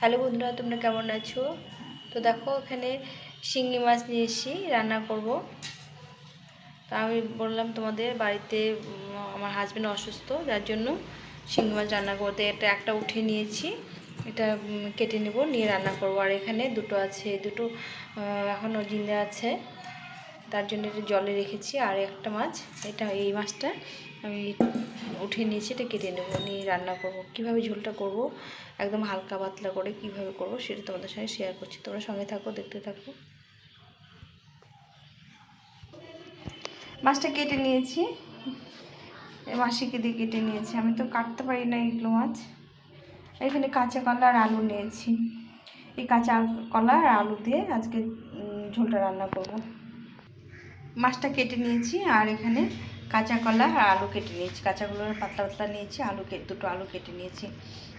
Hello বন্ধুরা, তোমরা কেমন আছো? তো দেখো, এখানে শিঙি মাছ নিয়ে এসেছি, রান্না করব। তা আমি বললাম তোমাদের বাড়িতে আমার হাজব্যান্ড অসুস্থ, যার জন্য শিঙি মাছ রান্না করতে এটা একটা উঠে নিয়েছি। এটা কেটে নেব, নিয়ে রান্না করব। আর এখানে দুটো আছে, দুটো এখনও জিন্দা আছে, তার জন্য এটা জলে রেখেছি। আর একটা মাছ, এটা এই মাছটা আমি উঠে নিয়েছি, এটা কেটে নেব, নিয়ে রান্না করব। কিভাবে ঝোলটা করব, একদম হালকা পাতলা করে কিভাবে করব সেটা তোমাদের সঙ্গে শেয়ার করছি। তোমরা সঙ্গে থাকো, দেখতে থাকো। মাছটা কেটে নিয়েছি, মাসিকে দিয়ে কেটে নিয়েছি। আমি তো কাটতে পারি না এগুলো মাছ। এখানে কাঁচা কলা আর আলু নিয়েছি। এই কাঁচা কলা আর আলু দিয়ে আজকে ঝোলটা রান্না করব। মাছটা কেটে নিয়েছি, আর এখানে কাঁচা কলা আর আলু কেটে নিয়েছি। কাঁচা কলার পাতলা পাতলা নিয়েছি, দুটো আলু কেটে নিয়েছি।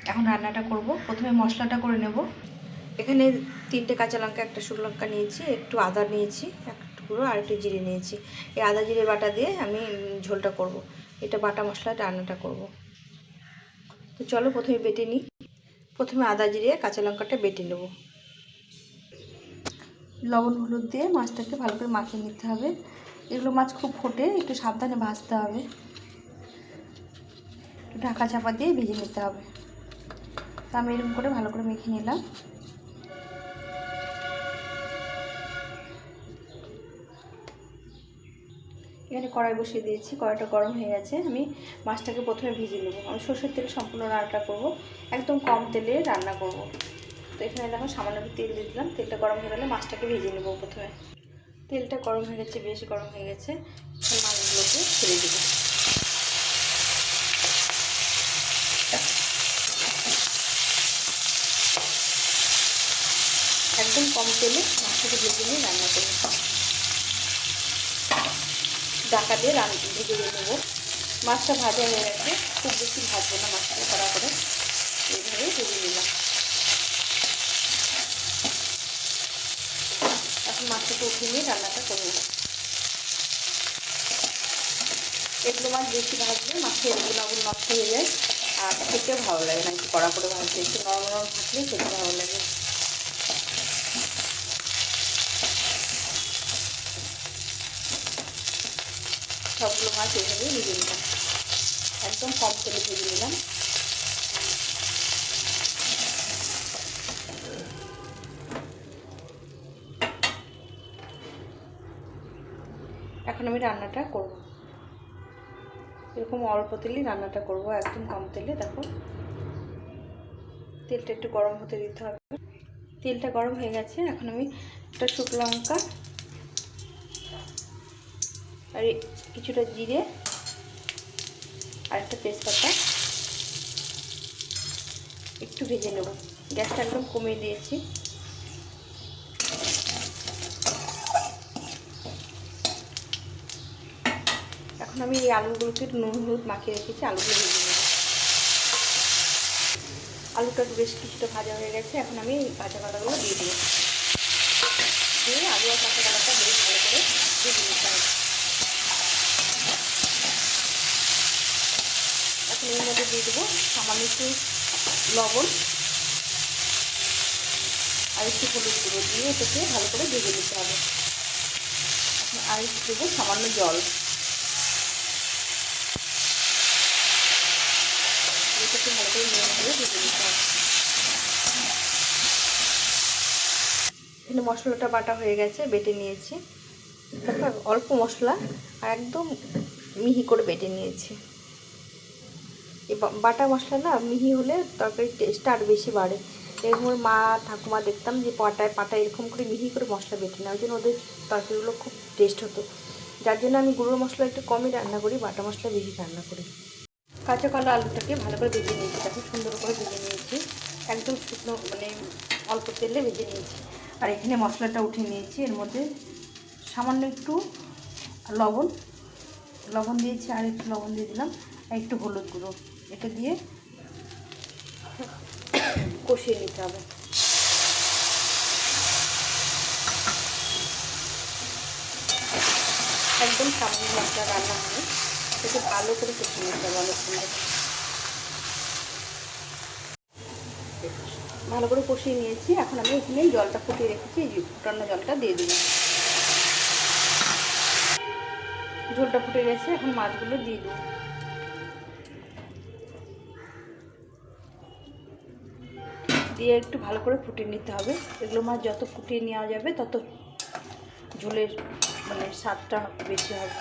এখন রান্নাটা করব। প্রথমে মশলাটা করে নেব। এখানে 3টে কাঁচা লঙ্কা, একটা শুকনো লঙ্কা নিয়েছি, একটু আদা নিয়েছি, একটু টুকরো, আর একটু জিরে নিয়েছি। এই আদা জিরে বাটা দিয়ে আমি ঝোলটা করব। এটা বাটা মশলা রান্নাটা করব। তো চলো প্রথমে বেটে নিই। প্রথমে আদা জিরে কাঁচা লঙ্কাটা বেটে নেব। লবণ হলুদ দিয়ে মাছটাকে ভালো করে মাখিয়ে নিতে হবে। এগুলো মাছ খুব ফোটে, একটু সাবধানে ভাজতে হবে। ঢাকা চাপা দিয়ে ভেজে নিতে হবে। তো আমি এরকম করে ভালো করে মেখে নিলাম। এখানে কড়াই বসিয়ে দিয়েছি, কড়াইটা গরম হয়ে গেছে। আমি মাছটাকে প্রথমে ভেজে নেব। আমি সরষের তেল সম্পূর্ণ রান্নাটা করব, একদম কম তেলে রান্না করব। তো এখানে দেখো সামান্য একটু তেল দিয়ে দিলাম। তেলটা গরম হয়ে গেলে মাছটাকে ভেজে নেব। প্রথমে তেলটা গরম হয়ে গেছে, বেশ গরম হয়ে গেছে। মাছগুলোকে ছেড়ে দেবো। একদম কম তেলে মাছটাকে ভেজে নিয়ে রান্না করব। ঢাকা দিয়ে ভেজে নেব। মাছটা ভাজা হয়ে গেছে, খুব বেশি ভাজবো না, মাছটা কড়া করে এইভাবে ভেজে নিলাম। এখন মাছটাকে উঠিয়ে নিয়ে রান্নাটা করব। এগুলো মাছ বেশি ভাজলে মাছের এগুলো নষ্ট হয়ে যায়, আর খেতেও ভালো লাগে না। একটু কড়া করে ভাজলে, একটু নরম নরম থাকলেই খেতে ভালো লাগে। সবগুলো মাছ এইভাবেই ভেজে নিলাম, একদম কম তেলে ভেজে নিলাম। এখন আমি রান্নাটা করব। এরকম অল্প তেলেই রান্নাটা করব, একদম কম তেলে। দেখো তেলটা একটু গরম হতে দিতে হবে। তেলটা গরম হয়ে গেছে। এখন আমি একটা শুকনো লঙ্কা আর কিছুটা জিরে আর একটা তেজপাতা একটু ভেজে নেব। গ্যাসটা একদম কমিয়ে দিয়েছি। এখন আমি এই আলুগুলোকে নুন হলুদ মাখিয়ে রেখেছি, আলুগুলো ভেজে নেব। আলুটা বেশ কিছুটা ভাজা হয়ে গেছে। এখন আমি এই কাঁচা কলাগুলো দিয়ে দেবো। দিয়ে আলু আর কাঁচা কলাটা বেশ ভালো করে ভেজে নিতে হবে। এখন এর মধ্যে দিয়ে দেবো সামান্য একটু লবণ আর একটু হলুদ গুঁড়ো দিয়ে এটাকে ভালো করে ভেজে নিতে হবে। আর একটু দেবো সামান্য জল। এটাকে ভালো করে নিয়ে ভেজে নিতে হবে। এখানে মশলাটা বাটা হয়ে গেছে, বেটে নিয়েছি। তারপর অল্প মশলা আর একদম মিহি করে বেটে নিয়েছি। এই বাটা মশলা না মিহি হলে তরকারির টেস্টটা আর বেশি বাড়ে। এরকম মা ঠাকুমা দেখতাম যে পাটায় এরকম করে মিহি করে মশলা বেটে নেওয়ার জন্য ওদের তরকারিগুলো খুব টেস্ট হতো। যার জন্য আমি গুঁড়ো মশলা একটু কমই রান্না করি, বাটা মশলা বেশি রান্না করি। কাঁচা কলা আলুটাকে ভালো করে ভেজে নিয়েছি, তাকে সুন্দর করে ভেজে নিয়েছি, একদম শুকনো অল্প তেলে ভেজে নিয়েছি। আর এখানে মশলাটা উঠিয়ে নিয়েছি। এর মধ্যে সামান্য একটু লবণ দিয়েছি, আর একটু লবণ দিয়ে দিলাম, আর একটু হলুদ গুঁড়ো। এটা দিয়ে কষিয়ে নিতে হবে। একদম সামান্য মশলা রান্না হবে, এটাকে ভালো করে কষিয়ে নিতে হবে অনেক সুন্দর। ভালো করে কষিয়ে নিয়েছি। এখন আমি এখানে জলটা ফুটিয়ে রেখেছি, এই ফুটানো জলটা দিয়ে দিলাম। ঝোলটা ফুটে গেছে, এখন মাছগুলো দিয়ে দেবো। দিয়ে একটু ভালো করে ফুটিয়ে নিতে হবে। এগুলো মাছ যত ফুটিয়ে নেওয়া যাবে তত ঝোলের মানে স্বাদটা বেশি হবে।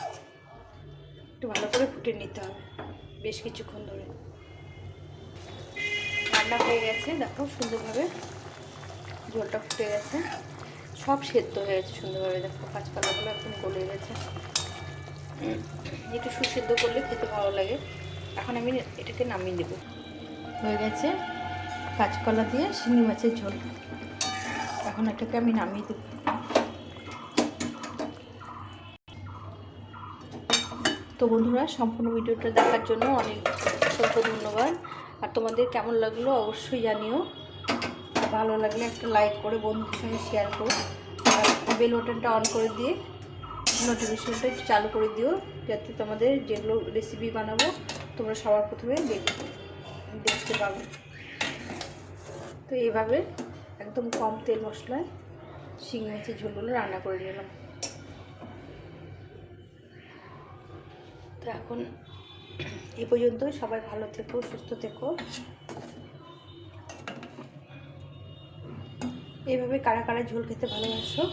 একটু ভালো করে ফুটিয়ে নিতে হবে বেশ কিছুক্ষণ ধরে। রান্না হয়ে গেছে, দেখো সুন্দরভাবে ঝোলটা ফুটে গেছে, সব সেদ্ধ হয়ে গেছে সুন্দরভাবে। দেখো কাঁচকলাগুলো একদম গলে গেছে। একটু সুসেদ্ধ করলে খেতে ভালো লাগে। এখন আমি এটাকে নামিয়ে দেবো। হয়ে গেছে কাঁচকলা দিয়ে শিঙি মাছের ঝোল। এখন এটাকে আমি নামিয়ে দেবো। তো বন্ধুরা, সম্পূর্ণ ভিডিওটা দেখার জন্য অনেক অসংখ্য ধন্যবাদ। আর তোমাদের কেমন লাগলো অবশ্যই জানিও। ভালো লাগলে একটা লাইক করে বন্ধুদের সঙ্গে শেয়ার করো। আর বেল বাটনটা অন করে দিয়ে নোটিফিকেশনটা চালু করে দিও, যাতে তোমাদের যেগুলো রেসিপি বানাবো তোমরা সবার প্রথমে দেখতে পাবে। তো এইভাবে একদম কম তেল মশলায় শিঙি মাছের ঝোলগুলো রান্না করে নিলাম। তো এখন এ পর্যন্তই। সবাই ভালো থেকো, সুস্থ থেকো। এইভাবে কারা কারা ঝোল খেতে ভালোবাসো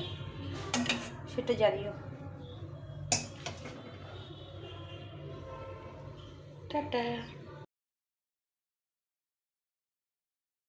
সেটা জানিও। টাটা।